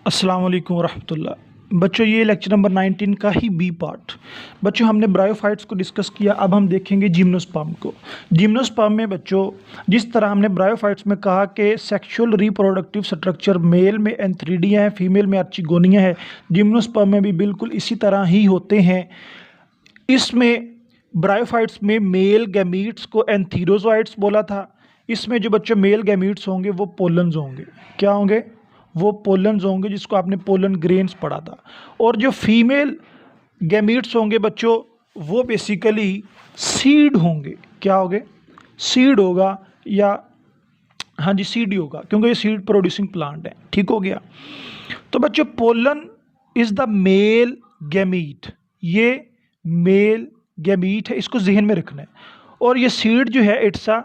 अस्सलाम वालेकुम रहमतुल्लाह। बच्चों ये लेक्चर नंबर 19 का ही बी पार्ट। बच्चों हमने ब्रायोफाइट्स को डिस्कस किया, अब हम देखेंगे जिम्नोस्पर्म को। जिम्नोस्पर्म में बच्चों जिस तरह हमने ब्रायोफाइट्स में कहा कि सेक्सुअल रिप्रोडक्टिव स्ट्रक्चर मेल में एंथ्रीडिया है, फीमेल में आर्चिगोनिया है, जिम्नोस्पर्म में भी बिल्कुल इसी तरह ही होते हैं। इसमें ब्रायोफाइट्स में मेल गैमीट्स को एंथीरोजोइट्स बोला था। इसमें जो बच्चों मेल गैमीट्स होंगे वो पोलन्स होंगे। क्या होंगे? वो पोलन्स होंगे, जिसको आपने पोलन ग्रेन्स पढ़ा था। और जो फीमेल गैमीट्स होंगे बच्चों वो बेसिकली सीड होंगे। क्या होंगे? सीड होगा, या हाँ जी सीड ही होगा, क्योंकि ये सीड प्रोड्यूसिंग प्लांट है। ठीक हो गया। तो बच्चों pollen is the male gamete, ये मेल गैमीट है, इसको जहन में रखना है। और ये सीड जो है इट्स अ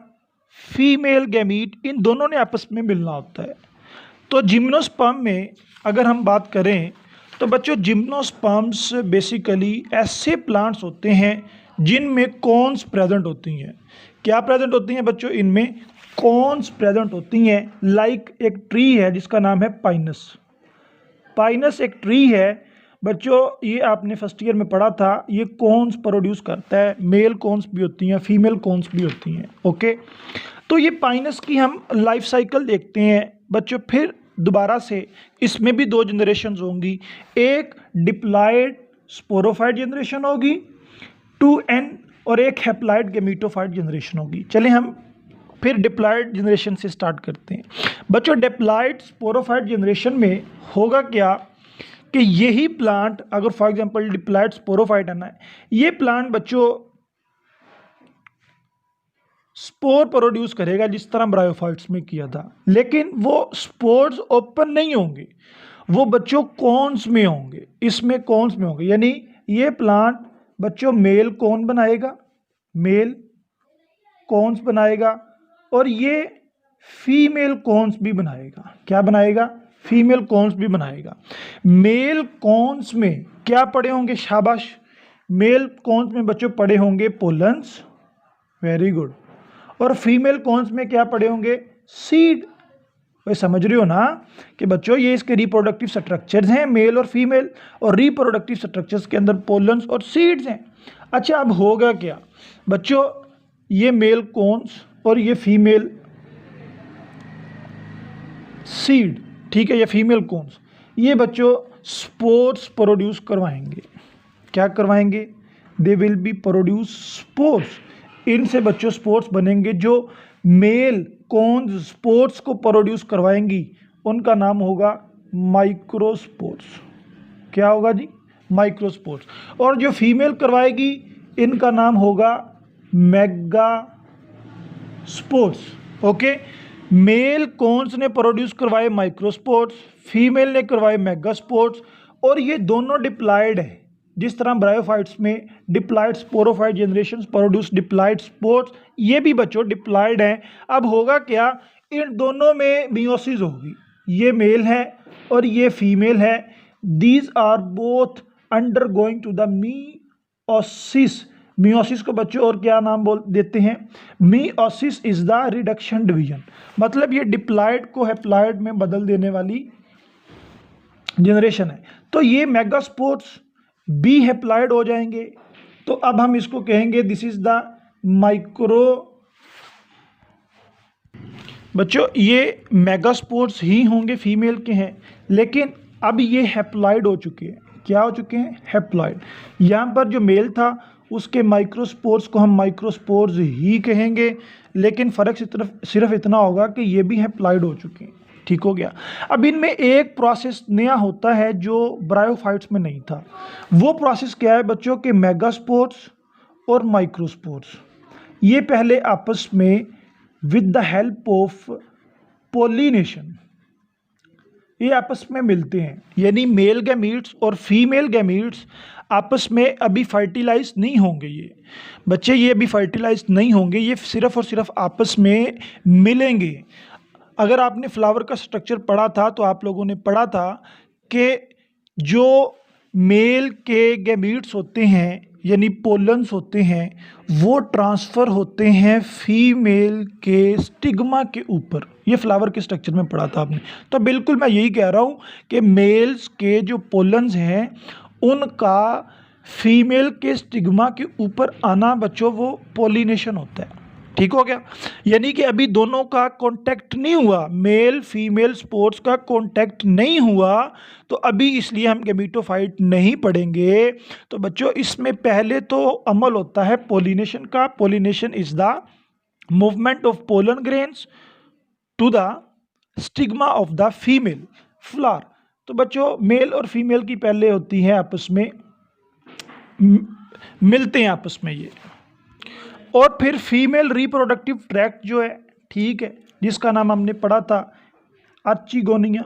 फीमेल गैमीट, इन दोनों ने आपस में मिलना होता है। तो जिम्नोस्पर्म में अगर हम बात करें तो बच्चों जिम्नोस्पर्म्स बेसिकली ऐसे प्लांट्स होते हैं जिनमें कॉन्स प्रेजेंट होती हैं। क्या प्रेजेंट होती हैं बच्चों? इनमें कॉन्स प्रेजेंट होती हैं। लाइक एक ट्री है जिसका नाम है पाइनस। पाइनस एक ट्री है बच्चों, ये आपने फर्स्ट ईयर में पढ़ा था। ये कॉन्स प्रोड्यूस करता है, मेल कॉन्स भी होती हैं, फीमेल कॉन्स भी होती हैं। ओके, तो ये पाइनस की हम लाइफ साइकिल देखते हैं बच्चों। फिर दोबारा से इसमें भी दो जनरेशन्स होंगी, एक डिप्लॉयड स्पोरोफाइट जनरेशन होगी 2n, और एक हैप्लॉयड गैमीटोफाइट जनरेशन होगी। चलें हम फिर डिप्लॉयड जनरेशन से स्टार्ट करते हैं। बच्चों डिप्लॉयड स्पोरोफाइट जनरेशन में होगा क्या कि यही प्लांट, अगर फॉर एग्जांपल डिप्लॉयड स्पोरोफाइट है ना, ये प्लांट बच्चों स्पोर प्रोड्यूस करेगा जिस तरह ब्रायोफाइट्स में किया था, लेकिन वो स्पोर्स ओपन नहीं होंगे, वो बच्चों कॉन्स में होंगे। इसमें कॉन्स में होंगे, यानी ये प्लांट बच्चों मेल कॉन बनाएगा, मेल कॉन्स बनाएगा, और ये फीमेल कॉन्स भी बनाएगा। क्या बनाएगा? फीमेल कॉन्स भी बनाएगा। मेल कॉन्स में क्या पड़े होंगे? शाबाश, मेल कॉन्स में बच्चों पड़े होंगे पोलन्स, वेरी गुड। और फीमेल कॉन्स में क्या पड़े होंगे? सीड। वही समझ रहे हो ना कि बच्चों ये इसके रिप्रोडक्टिव स्ट्रक्चर्स हैं, मेल और फीमेल, और रिप्रोडक्टिव स्ट्रक्चर्स के अंदर पोलन्स और सीड्स हैं। अच्छा, अब होगा क्या बच्चों? ये मेल कॉन्स और ये फीमेल सीड, ठीक है, ये फीमेल कॉन्स, ये बच्चों स्पोर्स प्रोड्यूस करवाएंगे। क्या करवाएंगे? They will be produce spores. इनसे बच्चों स्पोर्ट्स बनेंगे। जो मेल कॉन्स स्पोर्ट्स को प्रोड्यूस करवाएंगी उनका नाम होगा माइक्रोस्पोर्ट्स। क्या होगा जी? माइक्रोस्पोर्ट्स। और जो फीमेल करवाएगी इनका नाम होगा mega spores. Okay, male cones ने प्रोड्यूस करवाए माइक्रोस्पोर्ट्स, फीमेल ने करवाए मेगा स्पोर्ट्स, और ये दोनों डिप्लॉयड है। जिस तरह ब्रायोफाइट्स में diploid sporophyte generation produce diploid spores, ये भी बच्चों डिप्लॉयड हैं। अब होगा क्या? इन दोनों में मियोसिस होगी। ये मेल है और ये फीमेल है। These are both undergoing to the meiosis. Meiosis को बच्चों और क्या नाम बोल देते हैं? Meiosis is the reduction division. मतलब ये डिप्लॉयड को हैप्लॉयड में बदल देने वाली जनरेशन है। तो ये मेगास्पोर्ट्स बी हैप्लॉयड हो जाएंगे। तो अब हम इसको कहेंगे दिस इज द माइक्रो। बच्चों ये मेगास्पोर्ट्स ही होंगे, फीमेल के हैं, लेकिन अब ये हैप्लॉयड हो चुके हैं। क्या हो चुके हैं? हैप्लॉयड। यहाँ पर जो मेल था उसके माइक्रोस्पोर्ट्स को हम माइक्रोस्पोर्स ही कहेंगे, लेकिन फ़र्क सिर्फ इतना होगा कि ये भी हैप्लॉयड हो चुके हैं। ठीक हो गया। अब इनमें एक प्रोसेस नया होता है जो ब्रायोफाइट्स में नहीं था। वो प्रोसेस क्या है बच्चों? के मेगास्पोर्ट्स और माइक्रोस्पोर्ट्स ये पहले आपस में with the help of pollination ये आपस में मिलते हैं। यानी मेल गैमीट्स और फीमेल गैमीट्स आपस में अभी फर्टिलाइज नहीं होंगे। ये बच्चे ये अभी फर्टिलाइज नहीं होंगे, ये सिर्फ और सिर्फ आपस में मिलेंगे। अगर आपने फ्लावर का स्ट्रक्चर पढ़ा था तो आप लोगों ने पढ़ा था कि जो मेल के गैमीट्स होते हैं यानी पोलन्स होते हैं वो ट्रांसफ़र होते हैं फीमेल के स्टिग्मा के ऊपर। ये फ्लावर के स्ट्रक्चर में पढ़ा था आपने। तो बिल्कुल मैं यही कह रहा हूँ कि मेल्स के जो पोलन्स हैं उनका फीमेल के स्टिग्मा के ऊपर आना बच्चों वो पोलिनेशन होता है। ठीक हो गया, यानी कि अभी दोनों का कांटेक्ट नहीं हुआ, मेल फीमेल स्पोर्स का कांटेक्ट नहीं हुआ, तो अभी इसलिए हम गैमीटोफाइट नहीं पढ़ेंगे। तो बच्चों इसमें पहले तो अमल होता है पोलिनेशन का। Pollination is the movement of pollen grains to the stigma of the female flower. तो बच्चों मेल और फीमेल की पहले होती है आपस में मिलते हैं आपस में ये, और फिर फीमेल रिप्रोडक्टिव ट्रैक्ट जो है, ठीक है, जिसका नाम हमने पढ़ा था आर्चिगोनिया,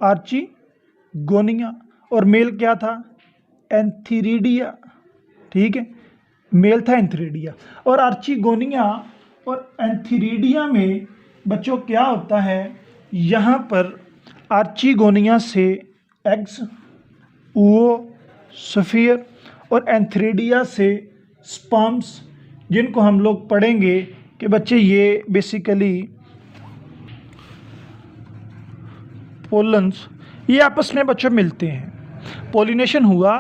आर्चिगोनिया, और मेल क्या था एंथीरिडिया, ठीक है, मेल था एंथीरिडिया। और आर्चिगोनिया और एंथीरिडिया में बच्चों क्या होता है, यहाँ पर आर्चिगोनिया से एग्स, oosphere, और एंथीरिडिया से स्पर्म्स, जिनको हम लोग पढ़ेंगे कि बच्चे ये बेसिकली पोलन्स ये आपस में बच्चों मिलते हैं। पोलिनेशन हुआ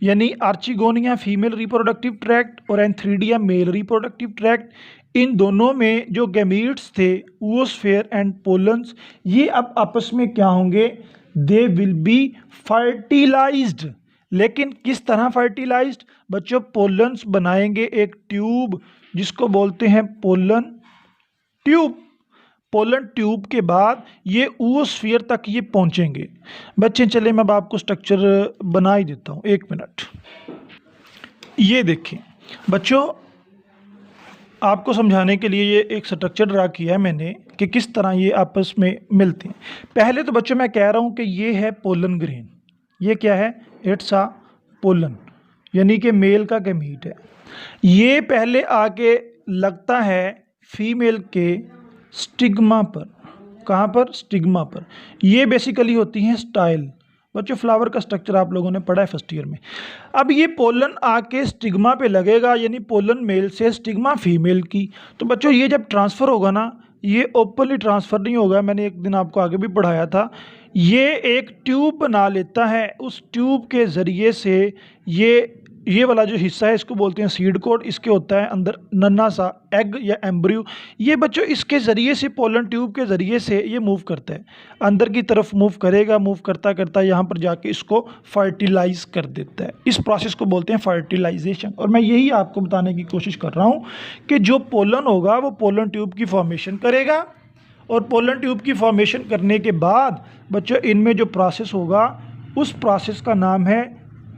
यानी आर्चिगोनिया फीमेल रिप्रोडक्टिव ट्रैक्ट और एंथीरिडिया मेल रिप्रोडक्टिव ट्रैक्ट, इन दोनों में जो गैमीट्स थे oosphere एंड पोलन्स, ये अब आपस में क्या होंगे, दे विल बी फर्टिलाइज्ड। लेकिन किस तरह फर्टिलाइज्ड बच्चों, पोलन्स बनाएंगे एक ट्यूब जिसको बोलते हैं पोलन ट्यूब। पोलन ट्यूब के बाद ये oosphere तक ये पहुंचेंगे। बच्चे चले मैं अब आपको स्ट्रक्चर बना ही देता हूँ, एक मिनट। ये देखें बच्चों, आपको समझाने के लिए ये एक स्ट्रक्चर ड्रा किया है मैंने कि किस तरह ये आपस में मिलते हैं। पहले तो बच्चों मैं कह रहा हूँ कि ये है पोलन ग्रेन, ये क्या है, इट्स आ पोलन, यानी कि मेल का गैमीट है। ये पहले आके लगता है फीमेल के स्टिग्मा पर। कहाँ पर, स्टिग्मा पर। ये बेसिकली होती हैं स्टाइल। बच्चों फ्लावर का स्ट्रक्चर आप लोगों ने पढ़ा है फर्स्ट ईयर में। अब ये पोलन आके स्टिग्मा पे लगेगा, यानी पोलन मेल से स्टिग्मा फीमेल की। तो बच्चों ये जब ट्रांसफ़र होगा ना, ये ओपनली ट्रांसफ़र नहीं होगा, मैंने एक दिन आपको आगे भी पढ़ाया था। ये एक ट्यूब बना लेता है, उस ट्यूब के ज़रिए से ये वाला जो हिस्सा है इसको बोलते हैं सीड कोड, इसके होता है अंदर नन्हा सा एग या एम्ब्रियो। ये बच्चों इसके ज़रिए से, पोलन ट्यूब के ज़रिए से ये मूव करता है, अंदर की तरफ मूव करेगा, मूव करता करता यहाँ पर जाके इसको फर्टिलाइज कर देता है। इस प्रोसेस को बोलते हैं फर्टिलाइजेशन। और मैं यही आपको बताने की कोशिश कर रहा हूँ कि जो पोलन होगा वो पोलन ट्यूब की फॉर्मेशन करेगा, और पोलन ट्यूब की फॉर्मेशन करने के बाद बच्चों इनमें जो प्रोसेस होगा उस प्रोसेस का नाम है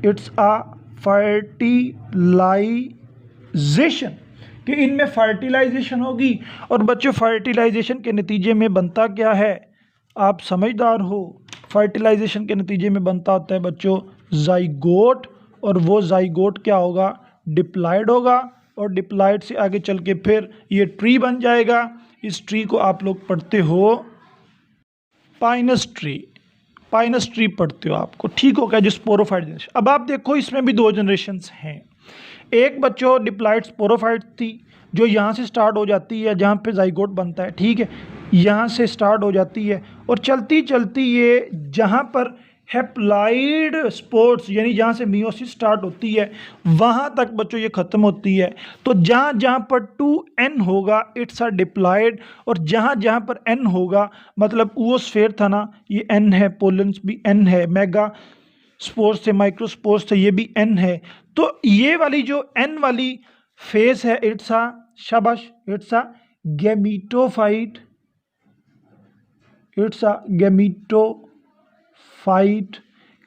इट्स आ फर्टिलाइजेशन, कि इनमें फर्टिलाइजेशन होगी। और बच्चों फर्टिलाइजेशन के नतीजे में बनता क्या है, आप समझदार हो, फर्टिलाइजेशन के नतीजे में बनता होता है बच्चों जाइगोट, और वो जाइगोट क्या होगा, डिप्लॉयड होगा, और डिप्लॉयड से आगे चल के फिर ये ट्री बन जाएगा। इस ट्री को आप लोग पढ़ते हो पाइनस ट्री, पाइनस ट्री पढ़ते हो आपको, ठीक हो गया, जो स्पोरोफाइट जनरेशन। अब आप देखो इसमें भी दो जनरेशन्स हैं। एक बच्चों डिप्लॉयड स्पोरोफाइट थी जो यहाँ से स्टार्ट हो जाती है, जहाँ पे जाइगोट बनता है, ठीक है, यहाँ से स्टार्ट हो जाती है और चलती चलती ये जहाँ पर हैप्लॉइड स्पोर्स यानी जहाँ से मियोसिस स्टार्ट होती है वहाँ तक बच्चों ये ख़त्म होती है। तो जहाँ जहाँ पर 2n होगा इट्स अ डिप्लॉयड, और जहाँ जहाँ पर n होगा मतलब oosphere था ना, ये n है, पोलन्स भी n है, मेगा स्पोर्स थे, माइक्रोस्पोर्स थे, ये भी n है। तो ये वाली जो n वाली फेस है इट्स अ शाबाश, it's a gametophyte, it's a gametophyte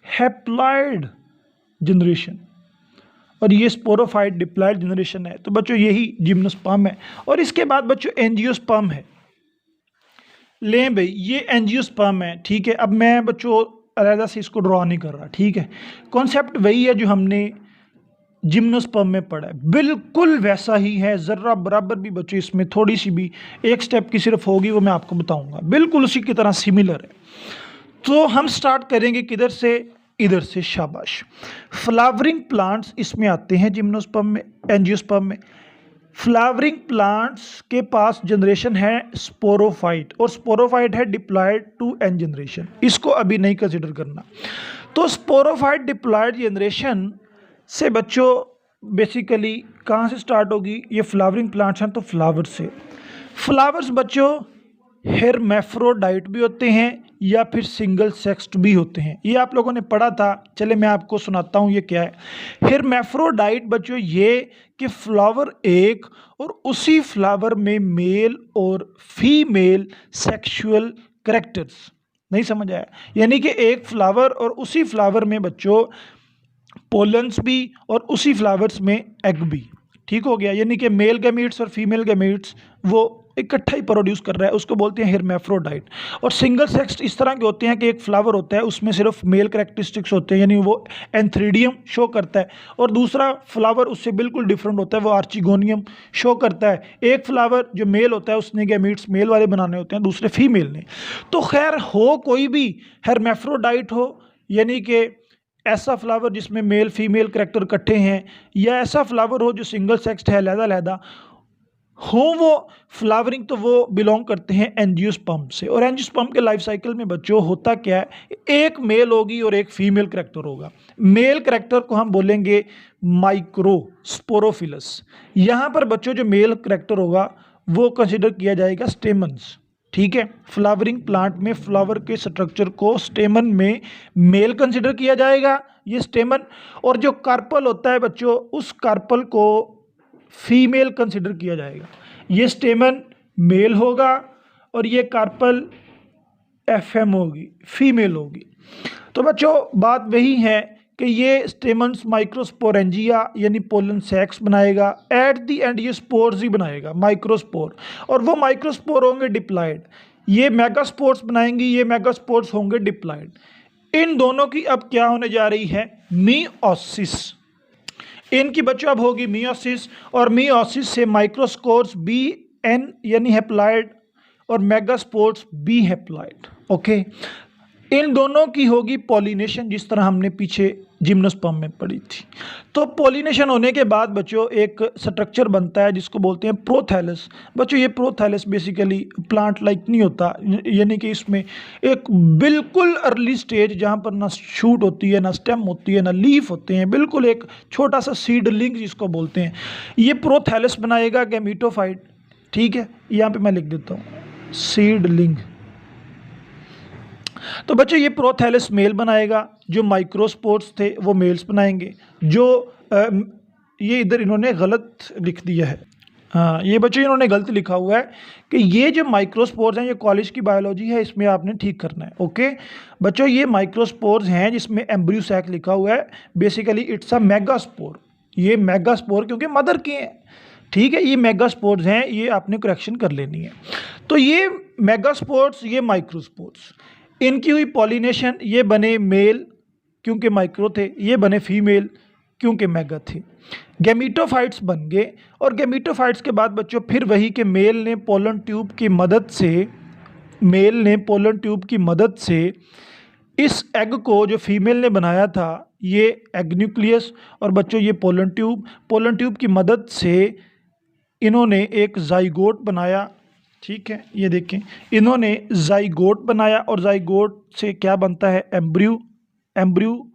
haploid generation, और ये स्पोरोफाइट डिप्लॉयड जनरेशन है। तो बच्चों यही जिम्नोस्पर्म है। और इसके बाद बच्चों एंजियोस्पर्म है। लें भाई ये एंजियोस्पर्म है, ठीक है। अब मैं बच्चों अलग से इसको ड्रॉ नहीं कर रहा, ठीक है। कॉन्सेप्ट वही है जो हमने जिम्नोस्पर्म में पढ़ा है, बिल्कुल वैसा ही है, ज़र्रा बराबर भी बच्चों इसमें थोड़ी सी भी एक स्टेप की सिर्फ होगी, वो मैं आपको बताऊंगा, बिल्कुल उसी की तरह सिमिलर है। तो हम स्टार्ट करेंगे किधर से, इधर से, शाबाश। फ्लावरिंग प्लांट्स इसमें आते हैं जिम्नोस्पर्म में, एंजियोस्पर्म में। फ्लावरिंग प्लांट्स के पास जनरेशन है स्पोरोफाइट, और स्पोरोफाइट है डिप्लॉयड टू एन जनरेशन, इसको अभी नहीं कंसिडर करना। तो स्पोरोफाइट डिप्लॉयड जनरेशन से बच्चों बेसिकली कहाँ से स्टार्ट होगी? ये फ्लावरिंग प्लांट्स हैं तो फ्लावर्स से। फ्लावर्स बच्चों हेरमेफ्रोडाइट भी होते हैं या फिर सिंगल सेक्स्ड भी होते हैं, ये आप लोगों ने पढ़ा था। चले मैं आपको सुनाता हूँ ये क्या है। हेरमेफ्रोडाइट बच्चों ये कि फ्लावर एक और उसी फ्लावर में मेल और फीमेल सेक्सुअल कैरेक्टर्स, नहीं समझ आया? यानी कि एक फ्लावर और उसी फ्लावर में बच्चों पोलन्स भी और उसी फ्लावर्स में एग भी, ठीक हो गया। यानी कि मेल गैमीट्स और फीमेल गैमीट्स वो इकट्ठा ही प्रोड्यूस कर रहा है, उसको बोलते हैं हेरमेफ्रोडाइट। और सिंगल सेक्स इस तरह के होते हैं कि एक फ्लावर होता है उसमें सिर्फ मेल कैरेक्टरिस्टिक्स होते हैं, यानी वो एंथ्रीडियम शो करता है, और दूसरा फ्लावर उससे बिल्कुल डिफरेंट होता है, वो आर्चिगोनियम शो करता है। एक फ्लावर जो मेल होता है उसने गैमीट्स मेल वाले बनाने होते हैं, दूसरे फीमेल ने। तो खैर हो कोई भी हेरमेफ्रोडाइट हो, यानी कि ऐसा फ्लावर जिसमें मेल फीमेल कैरेक्टर इकट्ठे हैं, या ऐसा फ्लावर हो जो सिंगल सेक्स्ड है, लहदा हो वो फ्लावरिंग, तो वो बिलोंग करते हैं एंजियोस्पर्म से। और एंजियोस्पर्म के लाइफ साइकिल में बच्चों होता क्या है, एक मेल होगी और एक फीमेल कैरेक्टर होगा। मेल कैरेक्टर को हम बोलेंगे माइक्रोस्पोरोफिलस। यहाँ पर बच्चों जो मेल कैरेक्टर होगा वो कंसिडर किया जाएगा स्टेमन्स, ठीक है। फ्लावरिंग प्लांट में फ्लावर के स्ट्रक्चर को स्टेमन में मेल कंसिडर किया जाएगा, ये स्टेमन। और जो कार्पल होता है बच्चों, उस कार्पल को फीमेल कंसिडर किया जाएगा। ये स्टेमन मेल होगा और ये कार्पल एफएम होगी, फीमेल होगी। तो बच्चों बात वही है कि ये स्टेमन्स माइक्रोस्पोरेंजिया यानी पोलन सैक्स बनाएगा, एट दी एंड ये स्पोर्स ही बनाएगा, माइक्रोस्पोर। और वो माइक्रोस्पोर होंगे डिप्लॉयड, ये मेगास्पोर्स बनाएंगी, ये मेगास्पोर्स होंगे डिप्लॉयड। इन दोनों की अब क्या होने जा रही है? मीओसिस। इनकी बच्चों अब होगी मीओसिस, और मीओसिस से माइक्रोस्पोर्स बी एन यानी हैप्लॉयड और मेगास्पोर्स बी हैप्लॉयड, ओके। इन दोनों की होगी पॉलिनेशन, जिस तरह हमने पीछे जिम्नोस्पर्म में पढ़ी थी। तो पॉलिनेशन होने के बाद बच्चों एक स्ट्रक्चर बनता है जिसको बोलते हैं प्रोथैलस। बच्चों ये प्रोथैलस बेसिकली प्लांट लाइक नहीं होता, यानी कि इसमें एक बिल्कुल अर्ली स्टेज जहाँ पर ना शूट होती है, ना स्टेम होती है, ना लीफ होते हैं, बिल्कुल एक छोटा सा सीडलिंग जिसको बोलते हैं, ये प्रोथैलस बनाएगा गैमीटोफाइट, ठीक है। यहाँ पे मैं लिख देता हूँ सीडलिंग। तो बच्चों ये प्रोथैलस मेल बनाएगा, जो माइक्रोस्पोर्स थे वो मेल्स बनाएंगे। जो ये इधर इन्होंने गलत लिख दिया है, हाँ ये बच्चों इन्होंने गलत लिखा हुआ है कि ये जो माइक्रोस्पोर्स हैं, ये कॉलेज की बायोलॉजी है, इसमें आपने ठीक करना है, ओके। बच्चों ये माइक्रोस्पोर्स हैं जिसमें एम्ब्रियो सैक लिखा हुआ है, बेसिकली इट्स अ मेगास्पोर। ये मेगास्पोर क्योंकि मदर के हैं, ठीक है, ये मेगास्पोर्स हैं, ये आपने करेक्शन कर लेनी है। तो ये मेगास्पोर्स, ये माइक्रोस्पोर्स, इनकी हुई पॉलिनेशन, ये बने मेल क्योंकि माइक्रो थे, ये बने फीमेल क्योंकि मेगा थे। गैमीटोफाइट्स बन गए, और गैमीटोफाइट्स के बाद बच्चों फिर वही कि मेल ने पोलन ट्यूब की मदद से इस एग को जो फीमेल ने बनाया था, ये एग न्यूक्लियस, और बच्चों ये पोलन ट्यूब की मदद से इन्होंने एक जाइगोट बनाया, ठीक है। ये देखें इन्होंने जाइगोट बनाया, और जाइगोट से क्या बनता है? एम्ब्रियो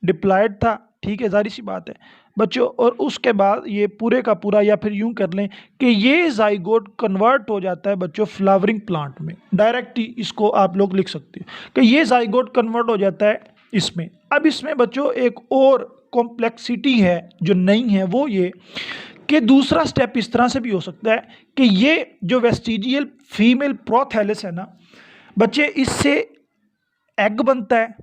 डिप्लॉयड था, ठीक है, जारी सी बात है बच्चों। और उसके बाद ये पूरे का पूरा, या फिर यूं कर लें कि ये जाइगोट कन्वर्ट हो जाता है बच्चों फ्लावरिंग प्लांट में। डायरेक्ट ही इसको आप लोग लिख सकते हो कि ये जाइगोट कन्वर्ट हो जाता है इसमें। अब इसमें बच्चों एक और कॉम्प्लेक्सिटी है जो नहीं है, वो ये कि दूसरा स्टेप इस तरह से भी हो सकता है कि ये जो वेस्टिजियल फीमेल प्रोथैलस है ना बच्चे, इससे एग बनता है,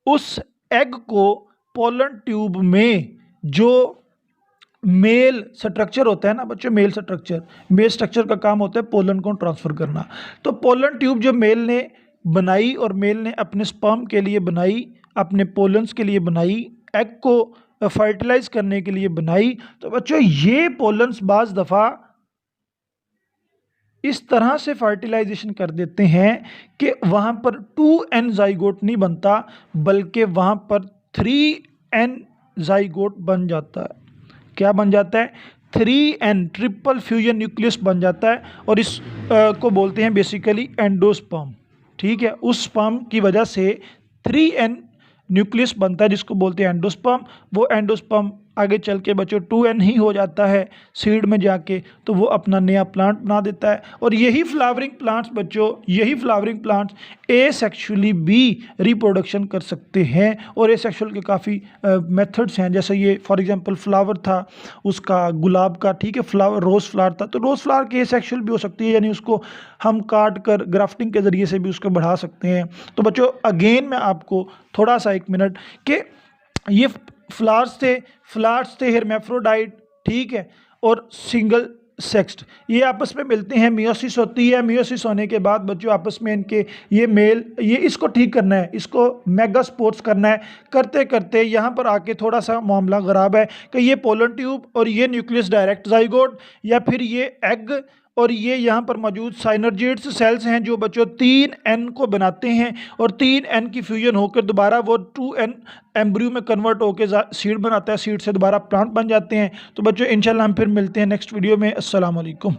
उस एग को पोलन ट्यूब में जो मेल स्ट्रक्चर होता है ना बच्चों, मेल स्ट्रक्चर का काम होता है पोलन को ट्रांसफ़र करना। तो पोलन ट्यूब जो मेल ने बनाई, और मेल ने अपने स्पर्म के लिए बनाई, अपने पोलन्स के लिए बनाई, एग को फर्टिलाइज करने के लिए बनाई। तो बच्चों ये पोलन्स बाज़ दफ़ा इस तरह से फर्टिलाइजेशन कर देते हैं कि वहाँ पर 2n जाइगोट नहीं बनता, बल्कि वहाँ पर 3n जाइगोट बन जाता है। क्या बन जाता है? 3n ट्रिपल फ्यूजन न्यूक्लियस बन जाता है और इस को बोलते हैं बेसिकली एंडोस्पर्म। ठीक है, उस स्पर्म की वजह से 3n न्यूक्लियस बनता है जिसको बोलते हैं एंडोस्पर्म। वो एंडोस्पर्म आगे चल के बच्चों 2n ही हो जाता है सीड में जाके, तो वो अपना नया प्लांट बना देता है। और यही फ्लावरिंग प्लांट्स बच्चों, यही फ्लावरिंग प्लांट्स एसेक्सुअली भी रिप्रोडक्शन कर सकते हैं। और एसेक्सुअल के काफ़ी मेथड्स हैं, जैसे ये फॉर एग्जांपल फ्लावर था उसका गुलाब का, ठीक है, फ्लावर रोज़ फ्लावर था, तो रोज़ फ्लावर की एसेक्सुअल भी हो सकती है, यानी उसको हम काट कर ग्राफ्टिंग के ज़रिए से भी उसको बढ़ा सकते हैं। तो बच्चों अगेन मैं आपको थोड़ा सा 1 मिनट के ये फ्लावर्स थे हेर्मेफ्रोडाइट, ठीक है, और सिंगल सेक्स्ड, ये आपस में मिलते हैं, मियोसिस होती है। मियोसिस होने के बाद बच्चों आपस में इनके ये मेल, ये इसको ठीक करना है, इसको मेगास्पोर्स करना है, करते करते यहाँ पर आके थोड़ा सा मामला ख़राब है कि ये पोलन ट्यूब और ये न्यूक्लियस डायरेक्ट जाइगोट, या फिर ये एग और ये यहाँ पर मौजूद साइनर्जिड्स सेल्स हैं जो बच्चों 3n को बनाते हैं, और 3n की फ्यूजन होकर दोबारा वो 2n एम्ब्रियो में कन्वर्ट होकर सीड बनाता है, सीड से दोबारा प्लांट बन जाते हैं। तो बच्चों इंशाल्लाह हम फिर मिलते हैं नेक्स्ट वीडियो में। अस्सलाम वालेकुम।